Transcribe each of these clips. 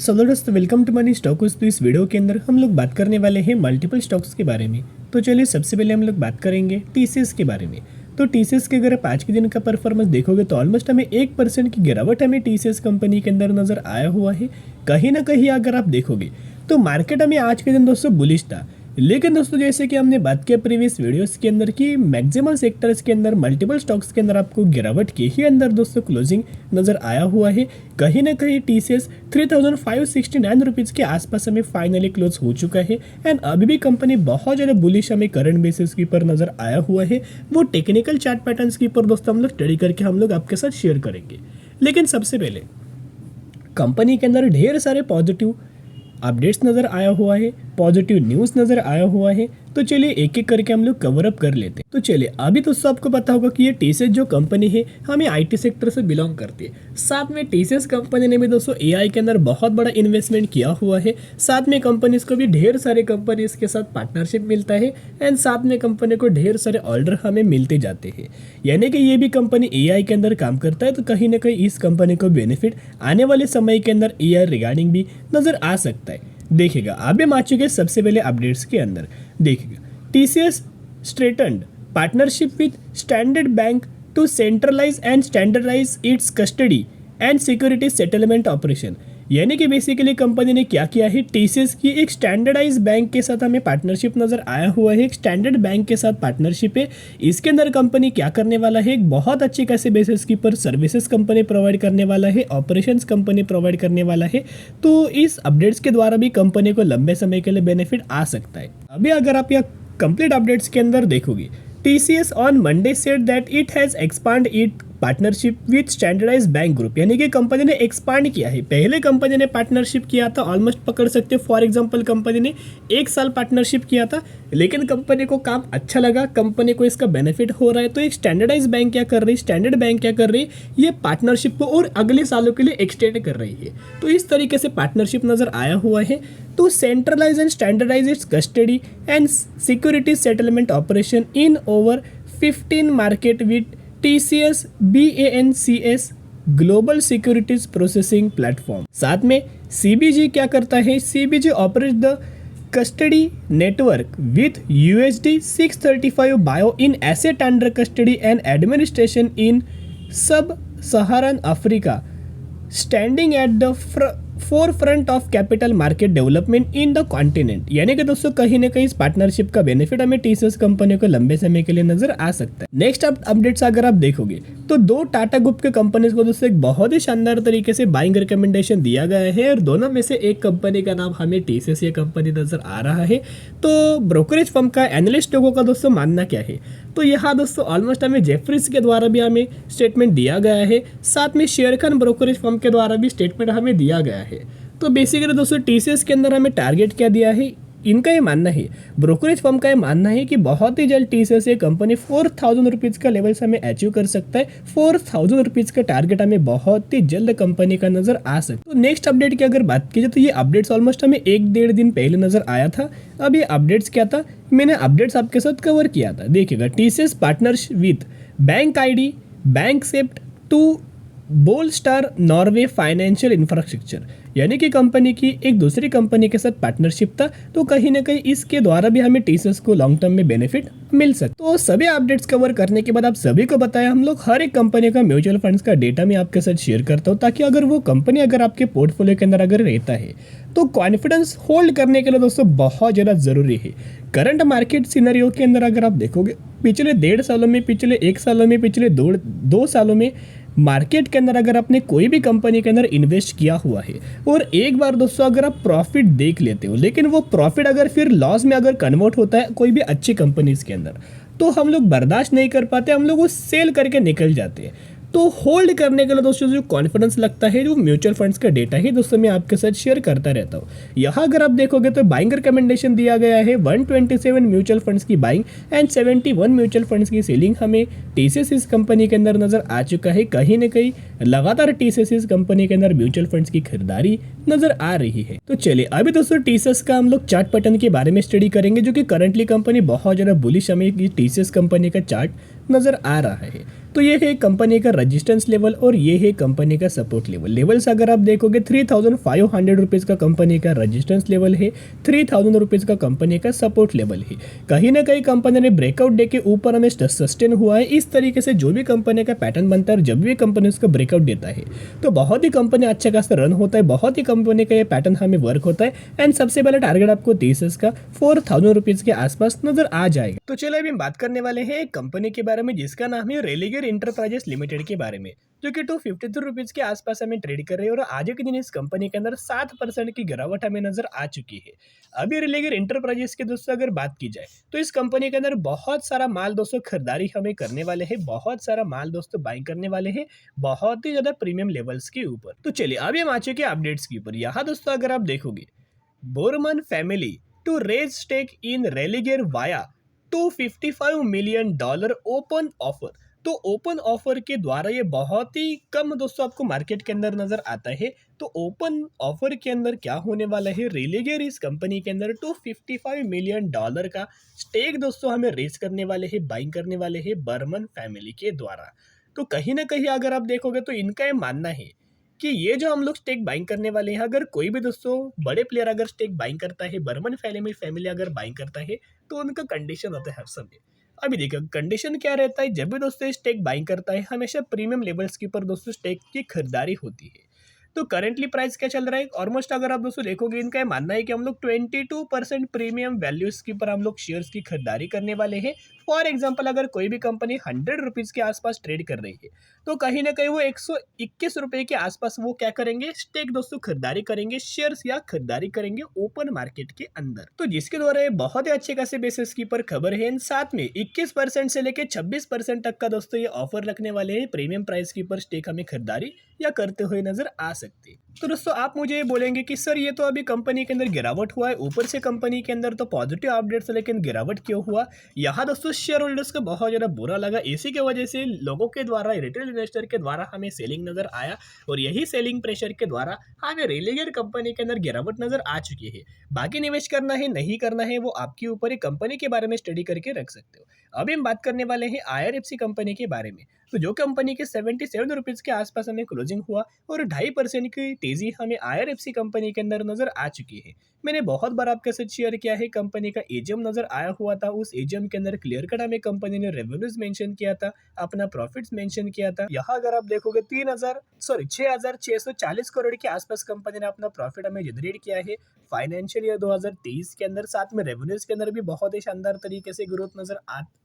Hello दोस्तों, welcome to money stocks. तो इस वीडियो के अंदर हम लोग बात करने वाले हैं मल्टीपल स्टॉक्स के बारे में। तो चलिए सबसे पहले हम लोग बात करेंगे टीसीएस के बारे में। तो टीसीएस के अगर आप आज के दिन का परफॉर्मेंस देखोगे तो ऑलमोस्ट हमें 1% की गिरावट हमें टीसीएस कंपनी के अंदर नजर आया हुआ है। कहीं ना कहीं अगर आप देखोगे तो मार्केट हमें आज के दिन दोस्तों बुलिश था। लेकिन दोस्तों जैसे कि हमने बात किया प्रीवियस वीडियोस के अंदर कि मैक्सिमम सेक्टर्स के अंदर मल्टीपल स्टॉक्स के अंदर आपको गिरावट के ही अंदर दोस्तों क्लोजिंग नजर आया हुआ है। कहीं ना कहीं टीसीएस 3569 रुपीज़ के आसपास हमें फाइनली क्लोज हो चुका है। एंड अभी भी कंपनी बहुत ज़्यादा बुलिश हमें करंट बेसिस के ऊपर नजर आया हुआ है। वो टेक्निकल चार्ट पैटर्न्स के ऊपर दोस्तों हम लोग स्टडी करके हम लोग आपके साथ शेयर करेंगे। लेकिन सबसे पहले कंपनी के अंदर ढेर सारे पॉजिटिव अपडेट्स नज़र आया हुआ है, पॉजिटिव न्यूज़ नज़र आया हुआ है। तो चलिए एक एक करके हम लोग कवर अप कर लेते हैं। तो चलिए अभी दोस्तों आपको पता होगा कि ये टीसीएस जो कंपनी है हमें आईटी सेक्टर से बिलोंग करती है। साथ में टीसीएस कंपनी ने भी दोस्तों एआई के अंदर बहुत बड़ा इन्वेस्टमेंट किया हुआ है। साथ में कंपनीज को भी ढेर सारे कंपनीज के साथ पार्टनरशिप मिलता है। एंड साथ में कंपनी को ढेर सारे ऑर्डर हमें मिलते जाते हैं। यानी कि ये भी कंपनी एआई के अंदर काम करता है। तो कहीं ना कहीं इस कंपनी को बेनिफिट आने वाले समय के अंदर एआई रिगार्डिंग भी नजर आ सकता है। देखिएगा अभी हम आ चुके सबसे पहले अपडेट्स के अंदर। देखिएगा TCS strengthened partnership with Standard Bank to centralise and standardise its custody and security settlement operation. यानी कि बेसिकली कंपनी ने क्या किया है, टीसीएस की एक स्टैंडर्डाइज बैंक के साथ हमें पार्टनरशिप नजर आया हुआ है। एक स्टैंडर्ड बैंक के साथ पार्टनरशिप है। इसके अंदर कंपनी क्या करने वाला है, एक बहुत अच्छी खासी बेसिस के ऊपर सर्विसेज कंपनी प्रोवाइड करने वाला है, ऑपरेशंस कंपनी प्रोवाइड करने वाला है। तो इस अपडेट्स के द्वारा भी कंपनी को लंबे समय के लिए बेनिफिट आ सकता है। अभी अगर आप यह कंप्लीट अपडेट्स के अंदर देखोगे, TCS on Monday said that it has expanded its partnership with standardize bank group. यानी कि कंपनी ने एक्सपांड किया है। पहले कंपनी ने पार्टनरशिप किया था, ऑलमोस्ट पकड़ सकते फॉर एग्जांपल कंपनी ने 1 साल पार्टनरशिप किया था। लेकिन कंपनी को काम अच्छा लगा, कंपनी को इसका बेनिफिट हो रहा है। तो एक स्टैंडर्डाइज बैंक क्या कर रही है, स्टैंडर्ड बैंक क्या कर रही है, ये पार्टनरशिप को और अगले सालों के लिए एक्सटेंड कर रही है। तो इस तरीके से पार्टनरशिप नजर आया हुआ है। तो centralise and standardise its custody and security settlement operation in over 15 market with TCS BANCS global securities processing platform. साथ में CBG क्या करता है, CBG operate the custody network with USD 635 बायो in asset under custody and administration in sub Saharan Africa, standing at the forefront of capital market development in the continent. यानी कि दोस्तों कहीं ना कहीं इस पार्टनरशिप का बेनिफिट हमें टीसीएस कंपनी को लंबे समय के लिए नजर आ सकता है। नेक्स्ट अपडेट्स अगर आप देखोगे तो 2 टाटा ग्रुप के कंपनीज को दोस्तों एक बहुत ही शानदार तरीके से बाइंग रिकमेंडेशन दिया गया है। और दोनों में से एक कंपनी का नाम हमें टीसीएस ये कंपनी नजर आ रहा है। तो ब्रोकरेज फर्म का एनालिस्ट लोगों का दोस्तों मानना क्या है, तो यहाँ दोस्तों ऑलमोस्ट हमें जेफरीज के द्वारा भी हमें स्टेटमेंट दिया गया है। साथ में शेरखान ब्रोकरेज फर्म के द्वारा भी स्टेटमेंट हमें दिया गया है। तो बेसिकली दोस्तों टीसीएस के अंदर हमें टारगेट क्या दिया है, इनका ये मानना है, ब्रोकरेज फर्म का ये मानना है कि बहुत ही जल्द टीसीएस ये कंपनी 4000 रुपीज़ का लेवल से हमें अचीव कर सकता है। 4000 रुपीज़ का टारगेट हमें बहुत ही जल्द कंपनी का नजर आ सकता है। तो नेक्स्ट अपडेट की अगर बात की जाए तो ये अपडेट्स ऑलमोस्ट हमें 1-1.5 दिन पहले नजर आया था। अब ये अपडेट्स क्या था, मैंने अपडेट्स आपके साथ कवर किया था। देखिएगा TCS partnership with Bank ID BankAxept to bolster Norway financial infrastructure. यानी कि कंपनी की एक दूसरी कंपनी के साथ पार्टनरशिप था। तो कहीं ना कहीं इसके द्वारा भी हमें टीसीएस को लॉन्ग टर्म में बेनिफिट मिल सकता है। तो सभी अपडेट्स कवर करने के बाद आप सभी को बताया, हम लोग हर एक कंपनी का म्यूचुअल फंड्स का डेटा मैं आपके साथ शेयर करता हूँ, ताकि अगर वो कंपनी अगर आपके पोर्टफोलियो के अंदर अगर रहता है तो कॉन्फिडेंस होल्ड करने के लिए दोस्तों बहुत ज़्यादा ज़रूरी है। करंट मार्केट सिनेरियो के अंदर अगर आप देखोगे पिछले 1.5 सालों में, पिछले 1 सालों में, पिछले 2 सालों में मार्केट के अंदर अगर आपने कोई भी कंपनी के अंदर इन्वेस्ट किया हुआ है और एक बार दोस्तों अगर आप प्रॉफिट देख लेते हो, लेकिन वो प्रॉफिट अगर फिर लॉस में अगर कन्वर्ट होता है कोई भी अच्छी कंपनीज के अंदर, तो हम लोग बर्दाश्त नहीं कर पाते, हम लोग वो सेल करके निकल जाते हैं। तो होल्ड करने के लिए दोस्तों जो कॉन्फिडेंस लगता है, जो म्यूचुअल फंड्स का डेटा है दोस्तों मैं आपके साथ शेयर करता रहता हूँ। यहाँ अगर आप देखोगे तो बाइंग रिकमेंडेशन दिया गया है 127 म्यूचुअल फंड्स की बाइंग एंड 71 म्यूचुअल फंड्स की सेलिंग हमें टीसीएस इस कंपनी के अंदर नजर आ चुका है। कहीं ना कहीं लगातार टीसीएस इस कंपनी के अंदर म्यूचुअल फंड्स की खरीदारी नजर आ रही है। तो चलिए अभी दोस्तों टीसीएस का हम लोग चार्ट पैटर्न के बारे में स्टडी करेंगे, जो कि करंटली कंपनी बहुत ज़्यादा बुलिश हमें टीसीएस कंपनी का चार्ट नजर आ रहा है। तो ये है कंपनी का रजिस्टेंस लेवल और ये है कंपनी का सपोर्ट लेवल। लेवल्स अगर आप देखोगे 3500 रुपीज़ का कंपनी का रजिस्टेंस लेवल है, 3000 रुपीज़ का कंपनी का सपोर्ट लेवल है। कहीं ना कहीं कंपनी ने ब्रेकआउट दे के ऊपर हमें सस्टेन हुआ है। इस तरीके से जो भी कंपनी का पैटर्न बनता है, जब भी कंपनी उसका ब्रेकआउट देता है तो बहुत ही कंपनी अच्छा खासा रन होता है, बहुत ही कंपनी का ये पैटर्न हमें वर्क होता है। एंड सबसे पहले टारगेट आपको 30 का 4000 रुपीज़ के आसपास नजर आ जाएगा। तो चलो अभी हम बात करने वाले हैं एक कंपनी के बारे में जिसका नाम है रेलिगर इंटरप्राइजेस लिमिटेड के बारे में, जो कि 253 रुपीज़ के आसपास हमें ट्रेड कर रही है। और आज के दिन इस कंपनी के अंदर 7% की गिरावट हमें नजर आ चुकी है। अभी रेलिगर इंटरप्राइजेस के दोस्तों अगर बात की जाए तो इस कंपनी के अंदर बहुत सारा माल दोस्तों खरीदारी हमें करने वाले हैं, बहुत सारा माल दोस्तों बाइंग करने वाले हैं, बहुत ही ज्यादा प्रीमियम लेवल्स के ऊपर। तो चलिए अभी हम आ चुके हैं अपडेट्स के ऊपर। यहाँ दोस्तों अगर आप देखोगे, Burman family to raise stake in Religare via $255 million open offer. तो ओपन ऑफर के द्वारा ये बहुत ही कम दोस्तों आपको मार्केट के अंदर नजर आता है। तो ओपन ऑफर के अंदर क्या होने वाला है, रेलिगर इस कंपनी के अंदर $255 मिलियन का स्टेक दोस्तों हमें रेज करने वाले हैं, बाइंग करने वाले हैं बर्मन फैमिली के द्वारा। तो कहीं ना कहीं अगर आप देखोगे तो इनका ये मानना है कि ये जो हम लोग स्टेक बाइंग करने वाले हैं, अगर कोई भी दोस्तों बड़े प्लेयर अगर स्टेक बाइंग करता है, बर्मन फैमिली अगर बाइंग करता है तो उनका कंडीशन होता है हर समय। अभी देखिए कंडीशन क्या रहता है, जब भी दोस्तों स्टेक बाइंग करता है हमेशा प्रीमियम लेवल्स के ऊपर दोस्तों स्टेक की खरीदारी होती है। तो करेंटली प्राइस क्या चल रहा है, ऑलमोस्ट अगर आप दोस्तों देखोगे इनका ये मानना है कि हम लोग 22% प्रीमियम वैल्यूज के ऊपर हम लोग शेयर्स की खरीदारी करने वाले हैं। फॉर एग्जाम्पल अगर कोई भी कंपनी 100 रुपीज़ के आसपास ट्रेड कर रही है तो कहीं ना कहीं वो 121 रुपये के आसपास वो क्या करेंगे, स्टेक दोस्तों खरीदारी करेंगे, शेयर्स या खरीदारी करेंगे ओपन मार्केट के अंदर। तो जिसके द्वारा ये बहुत ही अच्छे खासे बेसिस की पर खबर है। साथ में 21% से लेकर 26% तक का दोस्तों ये ऑफर रखने वाले हैं, प्रीमियम प्राइस के ऊपर स्टेक हमें खरीदारी या करते हुए नजर आ सकते। तो दोस्तों आप मुझे ये बोलेंगे कि सर ये तो अभी कंपनी के अंदर गिरावट हुआ है, ऊपर से कंपनी के अंदर तो पॉजिटिव अपडेट्स, लेकिन गिरावट क्यों हुआ। यहाँ दोस्तों शेयर होल्डर्स को बहुत ज़्यादा बुरा लगा, इसी की वजह से लोगों के द्वारा, रिटेल इन्वेस्टर के द्वारा हमें सेलिंग नजर आया और यही सेलिंग प्रेशर के द्वारा हमें रेलिगर कंपनी के अंदर गिरावट नजर आ चुकी है। बाकी निवेश करना है नहीं करना है वो आपके ऊपर ही, कंपनी के बारे में स्टडी करके रख सकते हो। अभी हम बात करने वाले हैं IRFC कंपनी के बारे में। तो जो कंपनी के 77 रुपीज़ के आसपास हमें क्लोजिंग हुआ और 2.5% की तेजी हमें IRFC कंपनी के अंदर नजर आ चुकी है। मैंने बहुत बार आपके साथ शेयर किया है, कंपनी का एजीएम नजर आया हुआ था, उस एजीएम के अंदर क्लियर कट हमें कंपनी ने रेवेन्यूज मेंशन किया था, अपना प्रॉफिट्स मेंशन किया था। यहाँ अगर आप देखोगे 6,640 करोड़ के आसपास कंपनी ने अपना प्रॉफिट हमें जनरेट किया है फाइनेंशियल ईयर 2023 के अंदर। साथ में रेवेन्यूज के अंदर भी बहुत ही शानदार तरीके से ग्रोथ नजर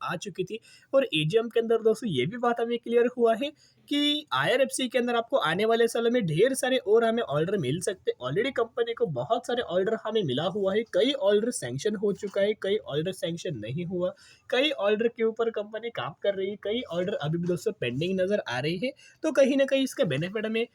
आ चुकी थी। और एजीएम के अंदर दोस्तों ये भी बात हमें क्लियर हुआ है कि IRFC के अंदर आपको आने वाले सालों में ढेर सारे और हमें ऑर्डर मिल सकते। ऑलरेडी कंपनी को बहुत सारे ऑर्डर हमें मिला हुआ है, कई ऑर्डर सैंक्शन हो चुका है, कई ऑर्डर सैंक्शन नहीं हुआ, कई ऑर्डर के ऊपर कंपनी काम कर रही है, कई ऑर्डर अभी भी दोस्तों पेंडिंग नजर आ रही है। तो कहीं ना कहीं इसका बेनिफिट हमें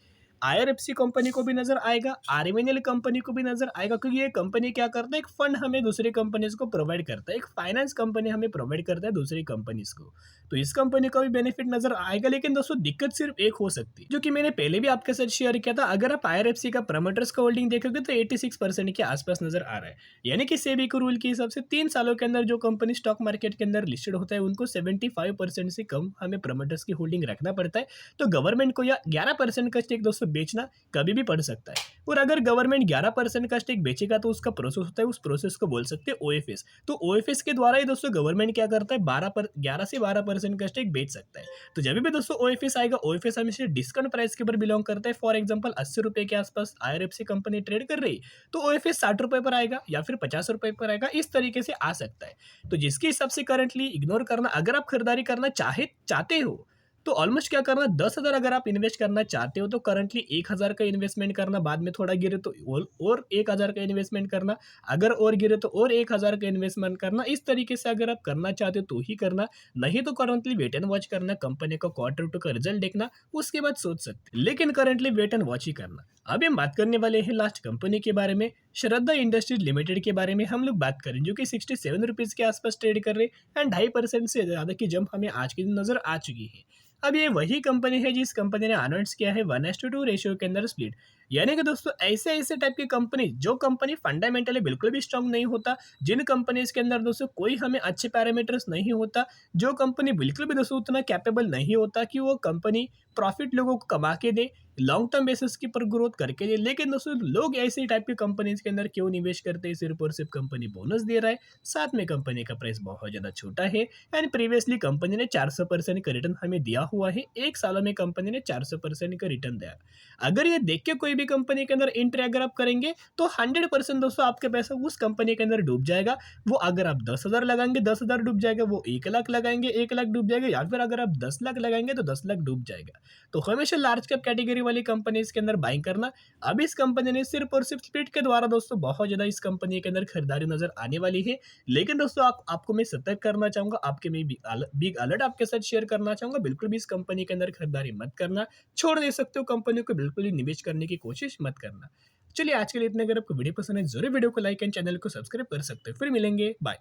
IRFC कंपनी को भी नजर आएगा, RMNL कंपनी को भी नजर आएगा, क्योंकि ये कंपनी क्या करता है, एक फंड हमें दूसरी कंपनीज को प्रोवाइड करता है, एक फाइनेंस कंपनी हमें प्रोवाइड करता है दूसरी कंपनीज को। तो इस कंपनी का भी बेनिफिट नजर आएगा। लेकिन दोस्तों दिक्कत सिर्फ एक हो सकती है, जो कि मैंने पहले भी आपके साथ शेयर किया था। अगर आप IRFC का प्रमोटर्स का होल्डिंग देखोगे तो 86% के आसपास नजर आ रहा है। यानी कि सेबी के रूल के हिसाब से 3 सालों के अंदर जो कंपनी स्टॉक मार्केट के अंदर लिस्टेड होता है उनको 75% से कम हमें प्रमोटर्स की होल्डिंग रखना पड़ता है। तो गवर्नमेंट को या 11% का स्टेक दोस्तों बेचना कभी भी पड़ सकता है। और अगर गवर्नमेंट 11% का स्टेक बेचेगा तो उसका प्रोसेस होता है, उस प्रोसेस को बोल सकते हैं OFS। तो OFS के द्वारा ही दोस्तों गवर्नमेंट क्या करता है, 11 से 12% का स्टेक बेच सकता है। तो जब भी दोस्तों OFS आएगा, OFS हमेशा डिस्काउंट प्राइस के ऊपर बिलोंग करता है। फॉर एग्जांपल 80 रुपए के आसपास IRFC कंपनी ट्रेड कर रही तो OFS 60 रुपए पर आएगा या फिर 50 रुपए पर आएगा, इस तरीके से आ सकता है। तो जिसके हिसाब से करंटली इग्नोर करना, अगर आप खरीदारी करना चाहते हो तो ऑलमोस्ट क्या करना, 10,000 अगर आप इन्वेस्ट करना चाहते हो तो करंटली 1,000 का इन्वेस्टमेंट करना, बाद में थोड़ा गिरे तो और 1,000 का इन्वेस्टमेंट करना, अगर और गिरे तो और 1,000 का इन्वेस्टमेंट करना। इस तरीके से अगर आप करना चाहते हो तो ही करना, नहीं तो करंटली वेट एंड वॉच करना, कंपनी का क्वार्टर टू का रिजल्ट देखना, उसके बाद सोच सकते, लेकिन करंटली वेट एंड वॉच ही करना। अभी हम बात करने वाले हैं लास्ट कंपनी के बारे में, श्रद्धा इंडस्ट्रीज लिमिटेड के बारे में हम लोग बात करें, जो कि 67 रुपीज़ के आसपास ट्रेड कर रहे एंड 2.5% से ज़्यादा की जंप हमें आज के दिन नजर आ चुकी है। अब ये वही कंपनी है जिस कंपनी ने अनाउंस किया है 1:2 रेशियो के अंदर स्प्लिट। यानी कि दोस्तों ऐसे ऐसे टाइप की कंपनी, जो कंपनी फंडामेंटली बिल्कुल भी स्ट्रांग नहीं होता, जिन कंपनीज के अंदर दोस्तों कोई हमें अच्छे पैरामीटर्स नहीं होता, जो कंपनी बिल्कुल भी दोस्तों उतना कैपेबल नहीं होता कि वो कंपनी प्रॉफिट लोगों को कमा के दे, लॉन्ग टर्म बेसिस के पर ग्रोथ करके दे। लेकिन दोस्तों लोग ऐसे टाइप की कंपनीज के अंदर क्यों निवेश करते हैं? सिर्फ और सिर्फ कंपनी बोनस दे रहा है, साथ में कंपनी का प्राइस बहुत ज़्यादा छोटा है, एंड प्रीवियसली कंपनी ने 400% का रिटर्न हमें दिया हुआ है। एक साल में कंपनी ने 400% का रिटर्न दिया। अगर ये देख के कोई भी कंपनी के अंदर एंट्री अगर आप करेंगे तो 100% दोस्तों आपके पैसा उस कंपनी के अंदर डूब जाएगा। वो अगर आप 10,000 लगाएंगे 10,000 डूब जाएगा, वो 1 लाख लगाएंगे 1 लाख डूब जाएगा, या फिर अगर आप 10 लाख लगाएंगे तो 10 लाख डूब जाएगा। तो हमेशा लार्ज कैप कैटेगरी वाली कंपनीज के अंदर बाइंग करना। अब इस कंपनी ने सिर्फ और सिर्फ स्प्लिट के द्वारा दोस्तों बहुत ज्यादा इस कंपनी के अंदर खरीदारी नजर आने वाली है। लेकिन दोस्तों आपको मैं सतर्क करना चाहूंगा, आपके मैं बिग अलर्ट आपके साथ शेयर करना चाहूंगा, बिल्कुल भी इस कंपनी के अंदर खरीदारी मत करना। छोड़ दे सकते हो कंपनी को, बिल्कुल ही निवेश करने की कोशिश मत करना। चलिए आज के लिए इतने। अगर आपको वीडियो पसंद है जरूर वीडियो को लाइक एंड चैनल को सब्सक्राइब कर सकते हो। फिर मिलेंगे, बाय।